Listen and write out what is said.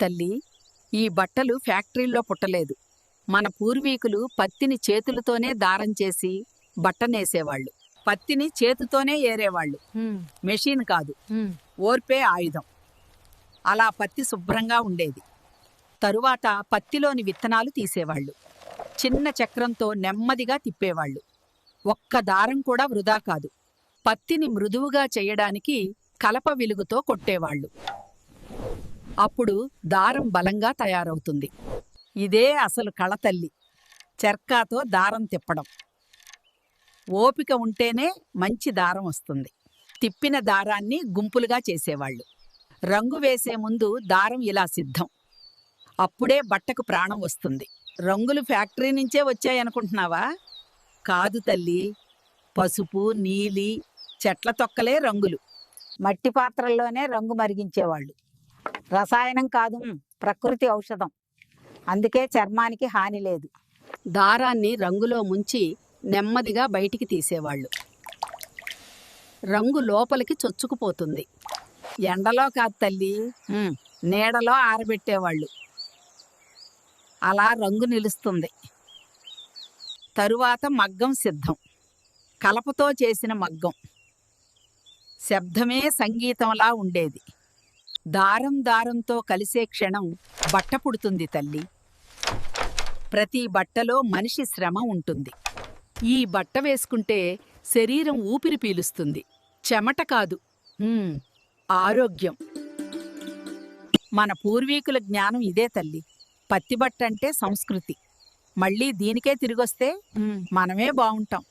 తల్లి, ఈ బట్టలు ఫ్యాక్టరీల్లో పుట్టలేదు. మన పూర్వీకులు పత్తిని చేతులతోనే దారం చేసి బట్టనేసేవాళ్లు. పత్తిని చేతితోనే ఏరేవాళ్లు, మెషిన్ కాదు. ఓర్పే ఆయుధం. అలా పత్తి శుభ్రంగా ఉండేది. తరువాత పత్తిలోని విత్తనాలు తీసేవాళ్లు. చిన్న చక్రంతో నెమ్మదిగా తిప్పేవాళ్లు. ఒక్క దారం కూడా వృధా కాదు. పత్తిని మృదువుగా చెయ్యడానికి కలప విలుగుతో కొట్టేవాళ్లు. అప్పుడు దారం బలంగా తయారవుతుంది. ఇదే అసలు కళతల్లి, చెర్కాతో దారం తిప్పడం. ఓపిక ఉంటేనే మంచి దారం వస్తుంది. తిప్పిన దారాన్ని గుంపులుగా చేసేవాళ్లు. రంగు వేసే ముందు దారం ఇలా సిద్ధం. అప్పుడే బట్టకు ప్రాణం వస్తుంది. రంగులు ఫ్యాక్టరీ నుంచే వచ్చాయనుకుంటున్నావా? కాదు తల్లి, పసుపు, నీలి, చెట్ల తొక్కలే రంగులు. మట్టి పాత్రల్లోనే రంగు మరిగించేవాళ్ళు. రసాయనం కాదు, ప్రకృతి ఔషధం. అందుకే చర్మానికి హాని లేదు. దారాన్ని రంగులో ముంచి నెమ్మదిగా బయటికి తీసేవాళ్లు. రంగు లోపలికి చొచ్చుకుపోతుంది. ఎండలో కాదు తల్లి, నీడలో ఆరబెట్టేవాళ్ళు. అలా రంగు నిలుస్తుంది. తరువాత మగ్గం సిద్ధం. కలపతో చేసిన మగ్గం. శబ్దమే సంగీతంలా ఉండేది. దారం దారంతో కలిసే క్షణం బట్ట పుడుతుంది తల్లి. ప్రతి బట్టలో మనిషి శ్రమ ఉంటుంది. ఈ బట్ట వేసుకుంటే శరీరం ఊపిరి పీలుస్తుంది. చెమట కాదు, ఆరోగ్యం. మన పూర్వీకుల జ్ఞానం ఇదే తల్లి. పత్తిబట్ట అంటే సంస్కృతి. మళ్ళీ దీనికే తిరిగొస్తే మనమే బావుంటాం.